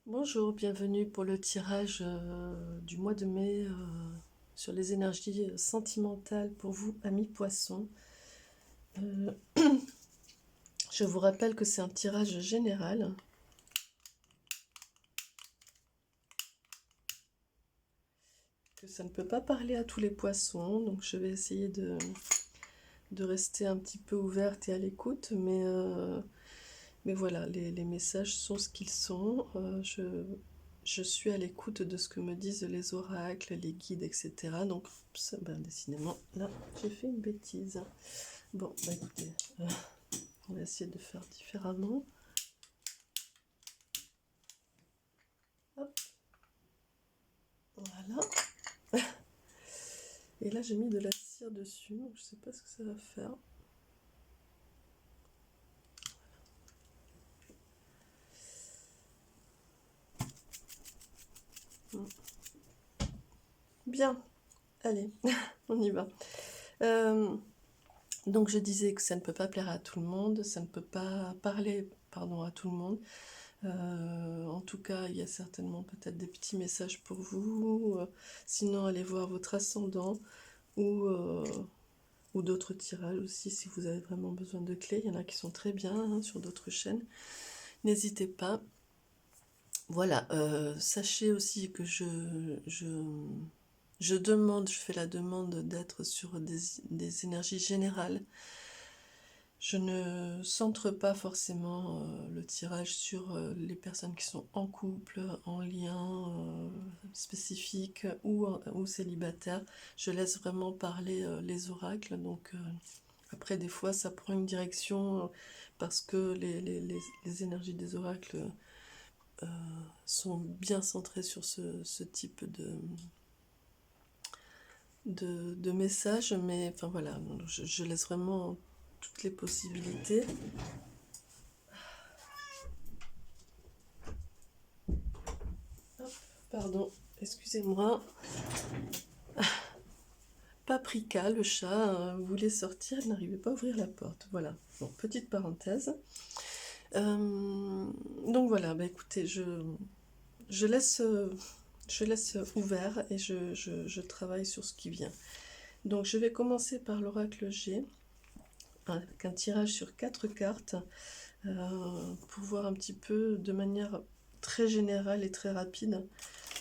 Bonjour, bienvenue pour le tirage du mois de mai sur les énergies sentimentales pour vous, amis poissons. Euh, je vous rappelle que c'est un tirage général. Que ça ne peut pas parler à tous les poissons, donc je vais essayer de rester un petit peu ouverte et à l'écoute, mais voilà, les messages sont ce qu'ils sont. Je suis à l'écoute de ce que me disent les oracles, les guides, etc. Donc, décidément, là, j'ai fait une bêtise. Bon, écoutez, on va essayer de faire différemment. Hop, voilà. Et là, j'ai mis de la cire dessus, donc je sais pas ce que ça va faire. Bien, allez, on y va. Donc je disais que ça ne peut pas plaire à tout le monde, ça ne peut pas parler, pardon, à tout le monde. En tout cas, il y a certainement peut-être des petits messages pour vous. Sinon, allez voir votre ascendant ou d'autres tirages aussi si vous avez vraiment besoin de clés. Il y en a qui sont très bien hein, sur d'autres chaînes. N'hésitez pas. Voilà, sachez aussi que je fais la demande d'être sur des énergies générales. Je ne centre pas forcément le tirage sur les personnes qui sont en couple, en lien spécifique ou célibataires. Je laisse vraiment parler les oracles. Donc après, des fois, ça prend une direction parce que les énergies des oracles sont bien centrées sur ce type de messages. Mais enfin voilà, je laisse vraiment toutes les possibilités. Hop, pardon, excusez-moi. Paprika, le chat, voulait sortir, il n'arrivait pas à ouvrir la porte. Voilà, bon, petite parenthèse. Donc voilà, écoutez, je laisse ouvert et je travaille sur ce qui vient. Donc je vais commencer par l'oracle G, avec un tirage sur 4 cartes, pour voir un petit peu de manière très générale et très rapide,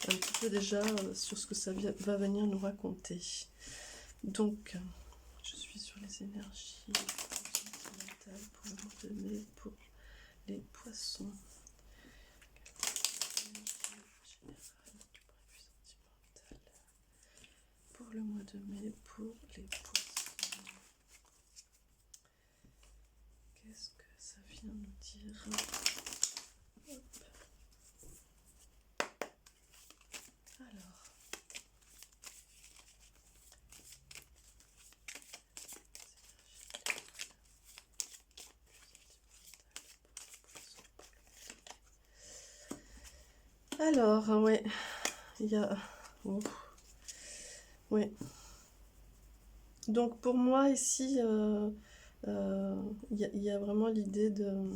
un petit peu déjà sur ce que ça va venir nous raconter. Donc, je suis sur les énergies sentimentales pour le mois de mai, pour les poissons. Pour le mois de mai, pour les poissons. Qu'est-ce que ça vient nous dire? Hop. Alors. Alors, ouais, il y a... Oh. Ouais. Donc pour moi ici, il y a vraiment l'idée de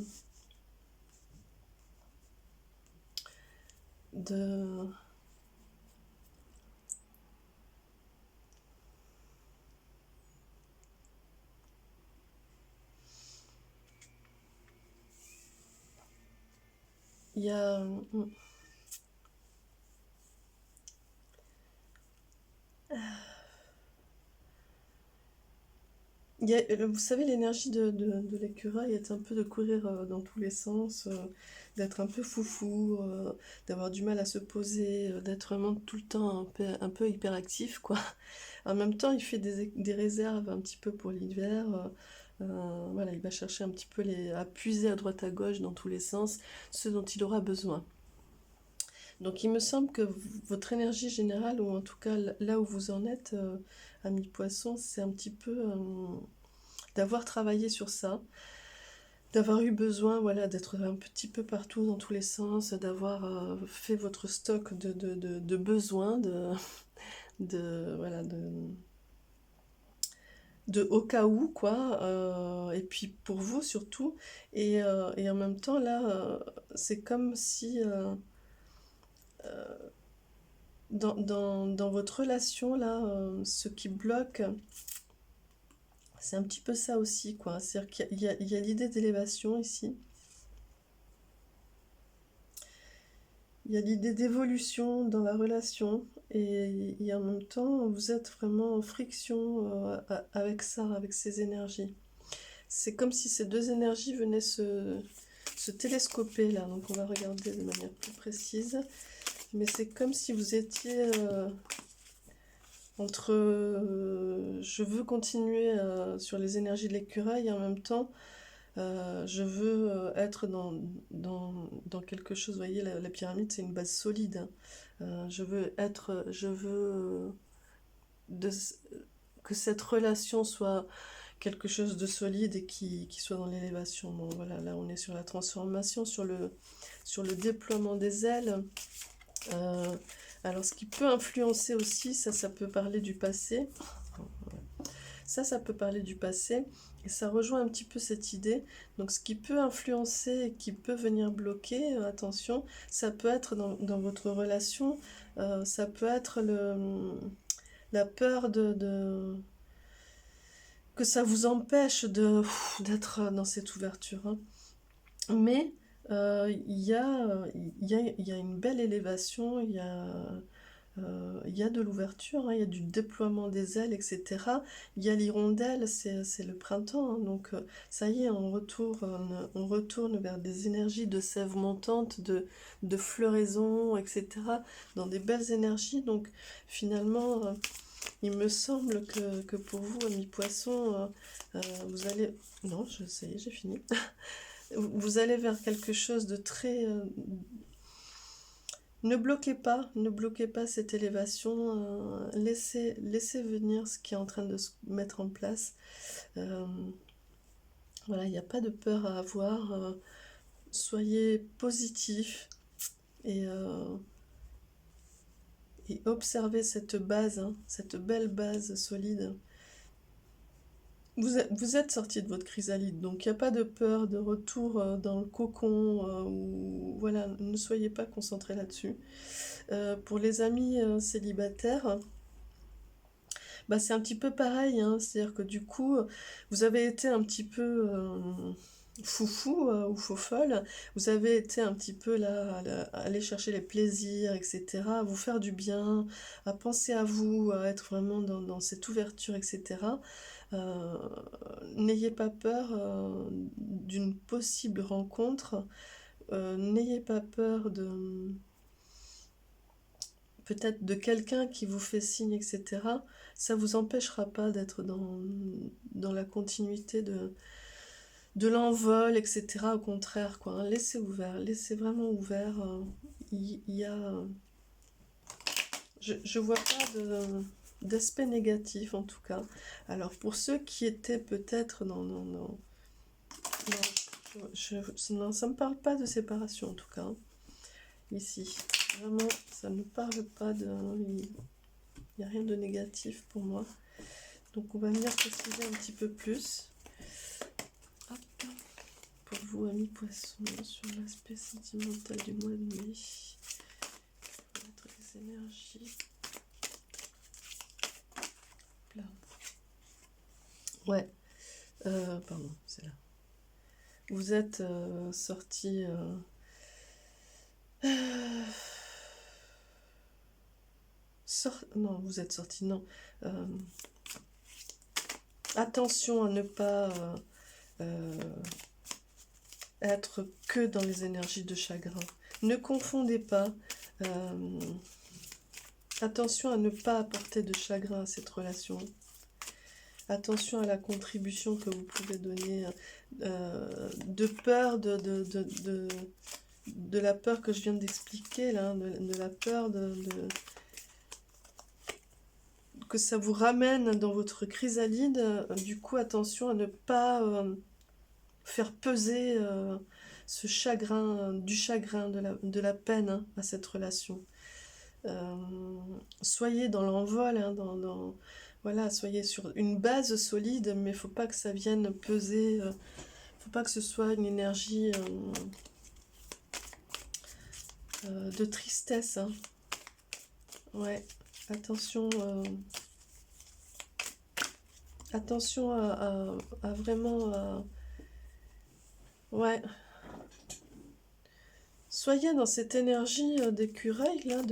il y a vous savez, l'énergie de l'écureuil est un peu de courir dans tous les sens, d'être un peu foufou, d'avoir du mal à se poser, d'être vraiment tout le temps un peu hyperactif, quoi. En même temps, il fait des réserves un petit peu pour l'hiver. Voilà, il va chercher un petit peu à puiser à droite à gauche dans tous les sens, ce dont il aura besoin. Donc il me semble que votre énergie générale, ou en tout cas là où vous en êtes, ami poisson, c'est un petit peu d'avoir travaillé sur ça, d'avoir eu besoin voilà, d'être un petit peu partout dans tous les sens, d'avoir fait votre stock de besoins, voilà, de au cas où, quoi, et puis pour vous surtout, et en même temps là, c'est comme si dans votre relation, là, ce qui bloque, c'est un petit peu ça aussi, quoi. C'est-à-dire qu'il y a l'idée d'élévation ici. Il y a l'idée d'évolution dans la relation et en même temps, vous êtes vraiment en friction avec ça, avec ces énergies. C'est comme si ces deux énergies venaient se télescoper là, donc on va regarder de manière plus précise. Mais c'est comme si vous étiez entre je veux continuer sur les énergies de l'écureuil et en même temps je veux être dans quelque chose. Vous voyez, la pyramide, c'est une base solide. Hein. Je veux de, que cette relation soit quelque chose de solide et qui soit dans l'élévation. Bon, voilà, là, on est sur la transformation, sur le déploiement des ailes. Alors, ce qui peut influencer aussi, ça peut parler du passé. Ça peut parler du passé. Et ça rejoint un petit peu cette idée. Donc ce qui peut influencer et qui peut venir bloquer, attention, ça peut être dans votre relation, ça peut être la peur que ça vous empêche d'être dans cette ouverture. Hein. Mais il y a une belle élévation, il y a de l'ouverture, hein, il y a du déploiement des ailes, etc. Il y a l'hirondelle, c'est le printemps, hein, donc ça y est, on retourne vers des énergies de sève montante, de floraison, etc. Dans des belles énergies, donc finalement, il me semble que pour vous, amis poissons, vous allez... Non, ça y est, j'ai fini. Vous allez vers quelque chose de très... Ne bloquez pas cette élévation, laissez venir ce qui est en train de se mettre en place. Voilà, il n'y a pas de peur à avoir, soyez positif et observez cette base, hein, cette belle base solide. Vous êtes sorti de votre chrysalide, donc il n'y a pas de peur de retour dans le cocon, ou voilà, ne soyez pas concentrés là-dessus. Pour les amis célibataires, bah, c'est un petit peu pareil, hein, c'est-à-dire que du coup, vous avez été un petit peu foufou ou faux-folle, vous avez été un petit peu là à aller chercher les plaisirs, etc., à vous faire du bien, à penser à vous, à être vraiment dans cette ouverture, etc. N'ayez pas peur d'une possible rencontre, n'ayez pas peur peut-être de quelqu'un qui vous fait signe, etc. Ça vous empêchera pas d'être dans la continuité de l'envol, etc. Au contraire, quoi. Hein. Laissez ouvert, laissez vraiment ouvert. Il y a... Je vois pas d'aspect négatif, en tout cas. Alors, pour ceux qui étaient peut-être non, ça ne me parle pas de séparation, en tout cas. Hein. Ici, vraiment, ça ne parle pas de... Il n'y a rien de négatif pour moi. Donc, on va venir préciser un petit peu plus. Hop. Pour vous, amis poissons, sur l'aspect sentimental du mois de mai. Ça va être les énergies. Là. Ouais. Pardon, c'est là. Vous êtes sorti... Non, vous êtes sorti, non. Attention à ne pas être que dans les énergies de chagrin. Ne confondez pas. Attention à ne pas apporter de chagrin à cette relation. Attention à la contribution que vous pouvez donner, de peur de la peur que je viens d'expliquer, là, de la peur que ça vous ramène dans votre chrysalide. Du coup, attention à ne pas faire peser ce chagrin, du chagrin, de la peine, hein, à cette relation. Soyez dans l'envol, hein, voilà, soyez sur une base solide, mais il ne faut pas que ça vienne peser, faut pas que ce soit une énergie de tristesse, hein. Ouais, attention, attention à vraiment... ouais, soyez dans cette énergie d'écureuil, là,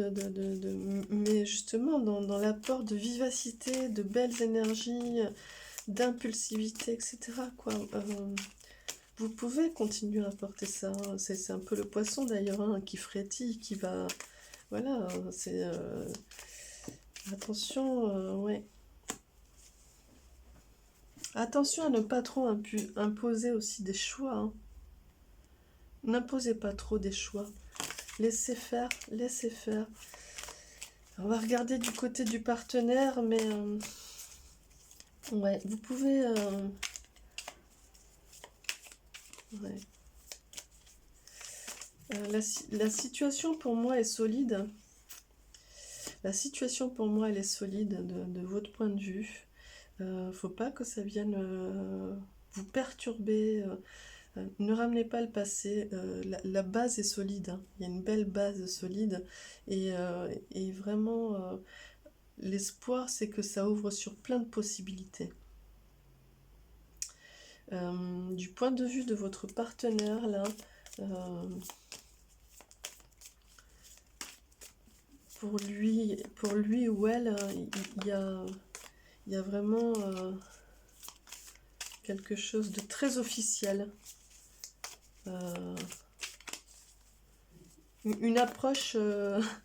mais justement dans l'apport de vivacité, de belles énergies, d'impulsivité, etc., quoi. Vous pouvez continuer à apporter ça, hein. C'est un peu le poisson d'ailleurs, hein, qui frétille, qui va... Voilà, c'est... attention, ouais. Attention à ne pas trop imposer aussi des choix, hein. N'imposez pas trop des choix. Laissez faire, laissez faire. On va regarder du côté du partenaire, mais... ouais, vous pouvez... ouais. La situation pour moi est solide. La situation pour moi, elle est solide de votre point de vue. Faut pas que ça vienne vous perturber. Ne ramenez pas le passé. La base est solide, hein. Il y a une belle base solide. Et vraiment, l'espoir, c'est que ça ouvre sur plein de possibilités. Du point de vue de votre partenaire, là... pour lui ou elle, il y a vraiment quelque chose de très officiel. Une approche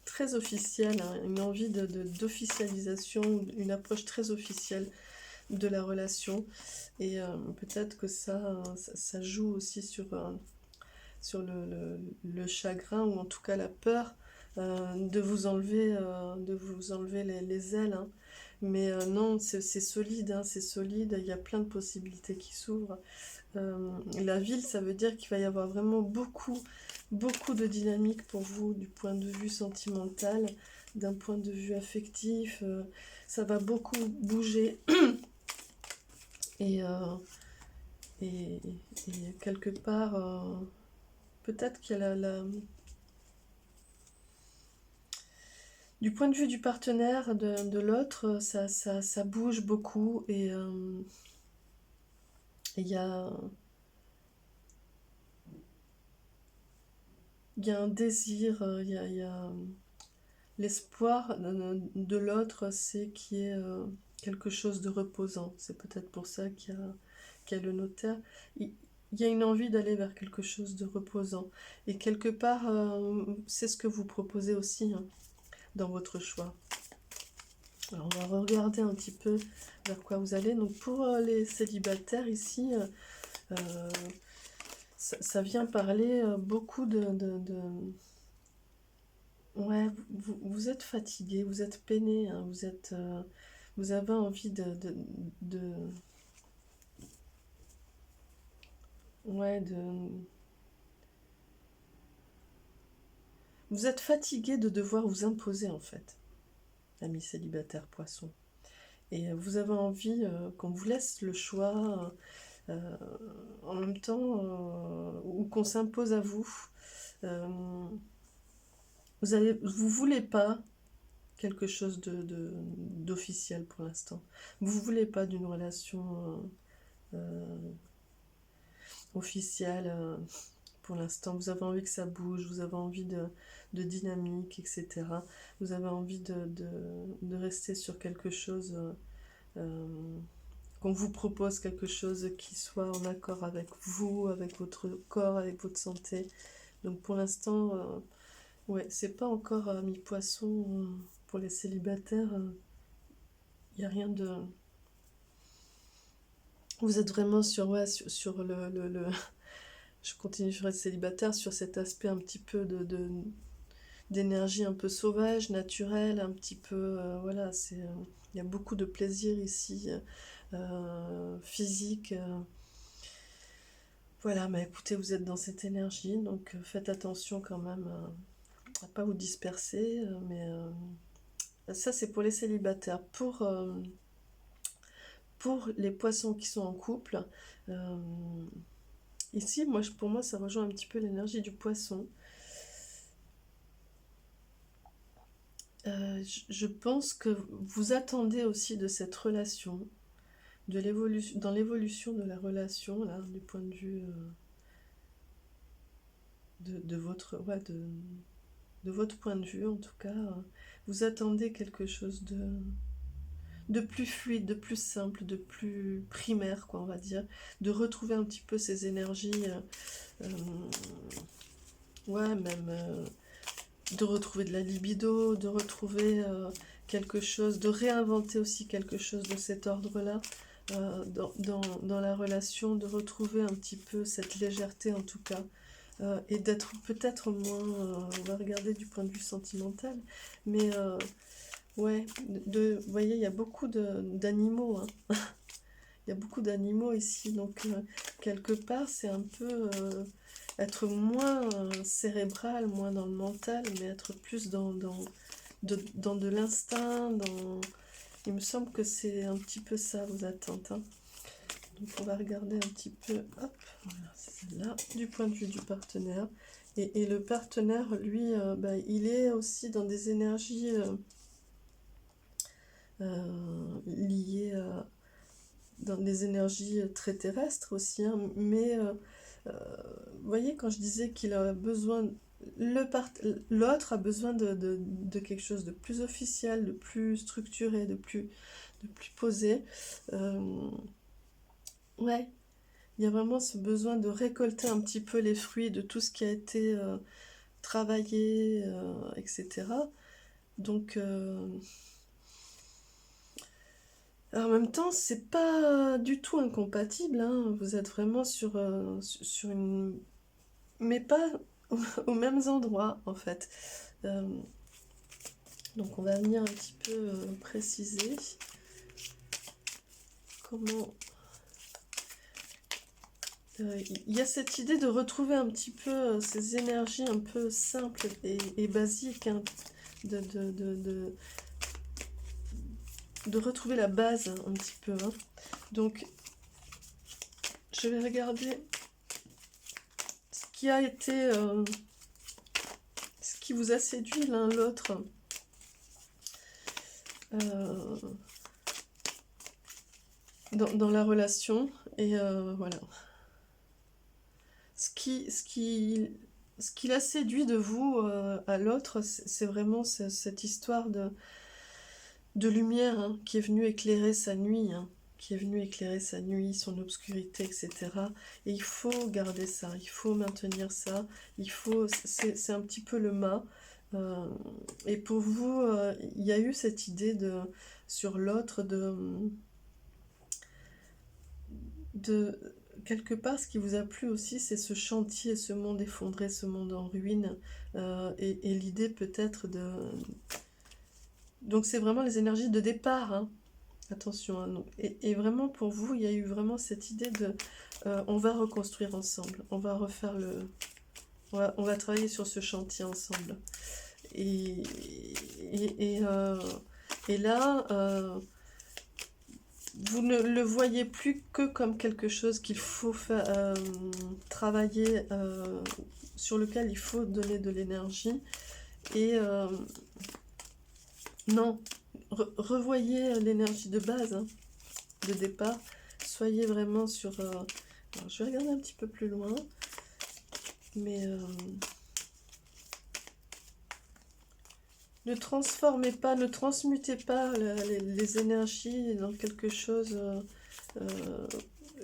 très officielle, hein, une envie d'officialisation, une approche très officielle de la relation. Et peut-être que ça joue aussi sur le chagrin, ou en tout cas la peur de vous enlever les ailes, hein. Mais non, c'est solide, hein, c'est solide, il y a plein de possibilités qui s'ouvrent. La ville, ça veut dire qu'il va y avoir vraiment beaucoup de dynamique pour vous du point de vue sentimental, d'un point de vue affectif. Ça va beaucoup bouger. et, et, et quelque part, peut-être qu'il y a du point de vue du partenaire, de l'autre, ça bouge beaucoup. Et il y a un désir, il y a l'espoir de l'autre, c'est qu'il y ait quelque chose de reposant. C'est peut-être pour ça qu'il y a le notaire. Il y a une envie d'aller vers quelque chose de reposant. Et quelque part, c'est ce que vous proposez aussi, hein, dans votre choix. Alors on va regarder un petit peu vers quoi vous allez. Donc pour les célibataires ici, ça vient parler beaucoup ouais, vous êtes fatigué, vous êtes peiné, hein, vous avez envie ouais, vous êtes fatigué de devoir vous imposer en fait, ami célibataire poisson. Et vous avez envie qu'on vous laisse le choix, en même temps, ou qu'on s'impose à vous. Vous voulez pas quelque chose d'officiel pour l'instant. Vous voulez pas d'une relation officielle pour l'instant. Vous avez envie que ça bouge, vous avez envie de dynamique, etc. Vous avez envie de rester sur quelque chose, qu'on vous propose quelque chose qui soit en accord avec vous, avec votre corps, avec votre santé. Donc pour l'instant, ouais, c'est pas encore mi-poisson pour les célibataires. Il n'y a rien de... Vous êtes vraiment sur, ouais, sur le... Je continue sur être célibataire, sur cet aspect un petit peu d'énergie un peu sauvage, naturelle, un petit peu... voilà, il y a beaucoup de plaisir ici, physique. Voilà, mais écoutez, vous êtes dans cette énergie, donc faites attention quand même à pas vous disperser. Mais ça, c'est pour les célibataires. Pour les poissons qui sont en couple, euh, ici, pour moi, ça rejoint un petit peu l'énergie du poisson. Je pense que vous attendez aussi de cette relation, dans l'évolution de la relation, là, du point de vue de votre, ouais, de votre point de vue en tout cas, vous attendez quelque chose de plus fluide, de plus simple, de plus primaire, quoi, on va dire, de retrouver un petit peu ces énergies, ouais, même de retrouver de la libido, de retrouver quelque chose, de réinventer aussi quelque chose de cet ordre-là dans la relation, de retrouver un petit peu cette légèreté en tout cas, et d'être peut-être moins, on va regarder du point de vue sentimental, mais ouais, vous voyez, il y a beaucoup d'animaux, hein. Il y a beaucoup d'animaux ici, donc quelque part c'est un peu être moins cérébral, moins dans le mental, mais être plus dans de l'instinct, il me semble que c'est un petit peu ça vos attentes, hein. Donc on va regarder un petit peu, hop, voilà, c'est celle-là, du point de vue du partenaire. Et le partenaire, lui, bah, il est aussi dans des énergies liées dans des énergies très terrestres aussi, hein, mais vous voyez, quand je disais qu'il a besoin, l'autre a besoin de quelque chose de plus officiel, de plus structuré, de plus posé. Ouais, il y a vraiment ce besoin de récolter un petit peu les fruits de tout ce qui a été travaillé, etc. Donc, en même temps, c'est pas du tout incompatible, hein. Vous êtes vraiment sur une... Mais pas aux mêmes endroits, en fait. Euh, donc, on va venir un petit peu préciser comment... Il y a cette idée de retrouver un petit peu ces énergies un peu simples et basiques, hein, de retrouver la base un petit peu, hein. Donc, je vais regarder ce qui a été, ce qui vous a séduit l'un l'autre. Dans la relation, et voilà. Ce qui l'a séduit de vous à l'autre, c'est vraiment cette histoire de lumière, hein, qui est venue éclairer sa nuit, hein, qui est venue éclairer sa nuit, son obscurité, etc. Et il faut garder ça, il faut maintenir ça, c'est un petit peu le mât. Et pour vous, il y a eu cette idée sur l'autre de quelque part, ce qui vous a plu aussi, c'est ce chantier, ce monde effondré, ce monde en ruine, et l'idée peut-être de... Donc c'est vraiment les énergies de départ, hein. Attention, hein, donc. Et vraiment pour vous, il y a eu vraiment cette idée de... on va reconstruire ensemble, on va refaire le... on va travailler sur ce chantier ensemble. Et, et, et, euh, et là... vous ne le voyez plus que comme quelque chose qu'il faut travailler, sur lequel il faut donner de l'énergie. Et non, revoyez l'énergie de base, hein, de départ. Soyez vraiment sur... alors, je vais regarder un petit peu plus loin. Mais ne transformez pas, ne transmutez pas les énergies dans quelque chose...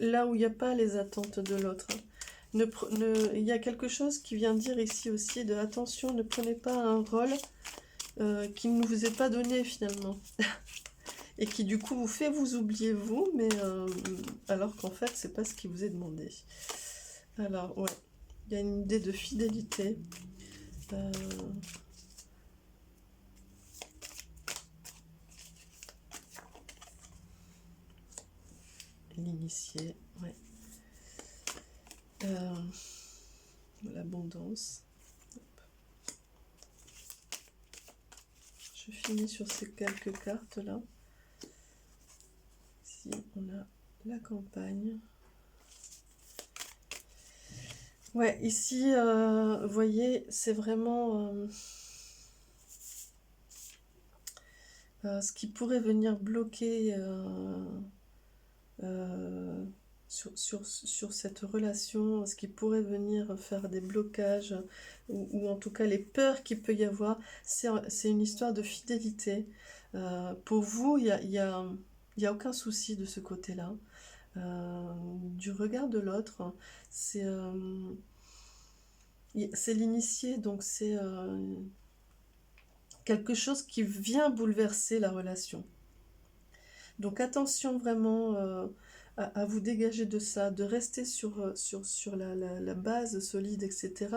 là où il n'y a pas les attentes de l'autre, hein. Il y a quelque chose qui vient dire ici aussi de attention, ne prenez pas un rôle qui ne vous est pas donné finalement. Et qui du coup vous fait vous oublier vous, mais alors qu'en fait c'est pas ce qui vous est demandé. Alors ouais, il y a une idée de fidélité. L'initié, ouais. L'abondance. Je finis sur ces quelques cartes là. Ici on a la campagne. Ouais, ici, vous voyez, c'est vraiment... ce qui pourrait venir bloquer euh, sur cette relation, ce qui pourrait venir faire des blocages, ou en tout cas les peurs qu'il peut y avoir, c'est une histoire de fidélité. Pour vous, il y a aucun souci de ce côté-là. Du regard de l'autre, c'est c'est l'initié, donc c'est quelque chose qui vient bouleverser la relation. Donc attention vraiment à vous dégager de ça, de rester sur la base solide, etc.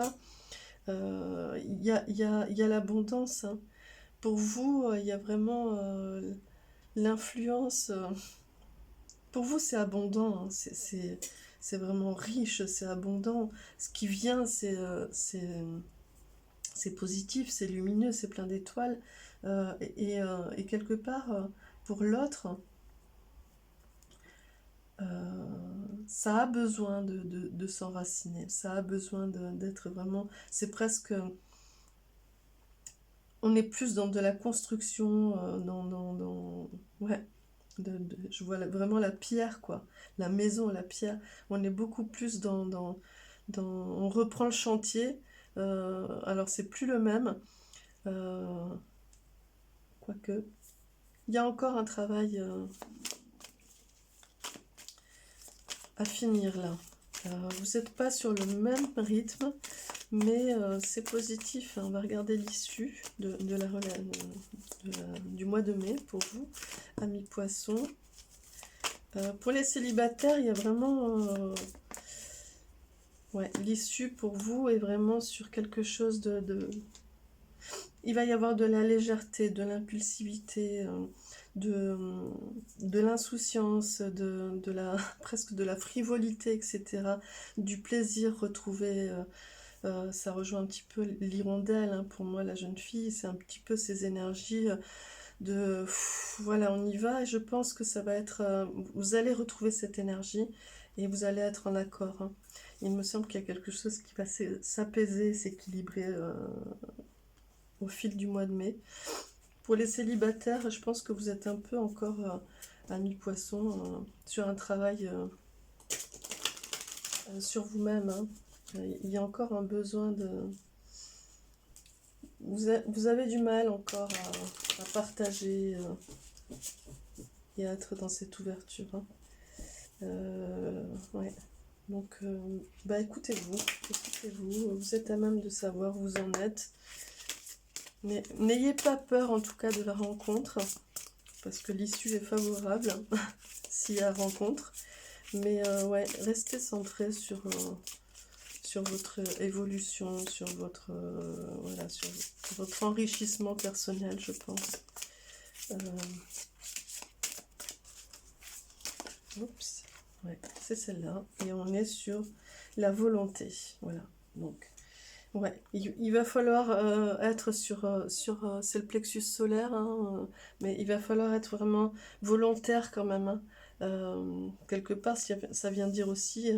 Il y a l'abondance, hein. Pour vous, il y a vraiment l'influence. Pour vous, c'est abondant, hein. C'est vraiment riche, c'est abondant. Ce qui vient, c'est positif, c'est lumineux, c'est plein d'étoiles. Et quelque part, pour l'autre, ça a besoin de s'enraciner, ça a besoin d'être vraiment... C'est presque... On est plus dans de la construction, ouais, je vois vraiment la pierre, quoi. La maison, la pierre. On est beaucoup plus on reprend le chantier. Alors, c'est plus le même. euh, Quoique... Il y a encore un travail à finir là. Vous n'êtes pas sur le même rythme, mais c'est positif, hein. On va regarder l'issue du mois de mai pour vous, amis poissons. Pour les célibataires, il y a vraiment... ouais, l'issue pour vous est vraiment sur quelque chose Il va y avoir de la légèreté, de l'impulsivité, de l'insouciance, presque de la frivolité, etc. Du plaisir retrouvé. Ça rejoint un petit peu l'hirondelle, hein, pour moi, la jeune fille. C'est un petit peu ces énergies voilà, on y va. Et je pense que ça va être... vous allez retrouver cette énergie et vous allez être en accord, hein. Il me semble qu'il y a quelque chose qui va s'apaiser, s'équilibrer au fil du mois de mai. Pour les célibataires, je pense que vous êtes un peu encore à mi-poisson sur un travail sur vous-même, hein. Il y a encore un besoin de... Vous avez du mal encore à partager et à être dans cette ouverture, hein. Ouais. Donc, bah écoutez-vous, vous êtes à même de savoir où vous en êtes. Mais n'ayez pas peur en tout cas de la rencontre, parce que l'issue est favorable s'il y a rencontre. Mais ouais, restez centré sur votre évolution, sur votre, voilà, sur votre enrichissement personnel, je pense. Oups, ouais, c'est celle-là. Et on est sur la volonté. Voilà, donc... Ouais, il va falloir être c'est le plexus solaire, hein, mais il va falloir être vraiment volontaire quand même, hein. Quelque part, ça vient dire aussi,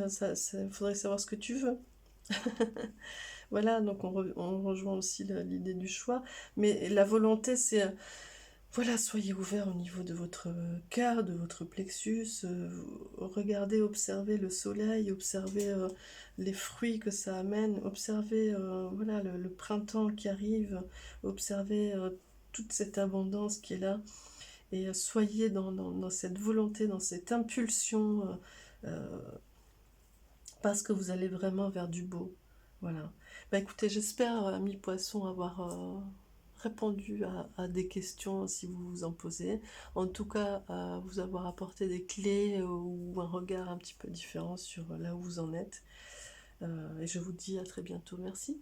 faudrait savoir ce que tu veux. Voilà, donc on rejoint aussi l'idée du choix, mais la volonté, c'est... voilà, soyez ouverts au niveau de votre cœur, de votre plexus. Regardez, observez le soleil, observez les fruits que ça amène, observez voilà, le printemps qui arrive, observez toute cette abondance qui est là. Et soyez dans cette volonté, dans cette impulsion, parce que vous allez vraiment vers du beau. Voilà. Bah écoutez, j'espère, amis poissons, avoir répondu à des questions si vous vous en posez. En tout cas, à vous avoir apporté des clés ou un regard un petit peu différent sur là où vous en êtes. Et je vous dis à très bientôt. Merci.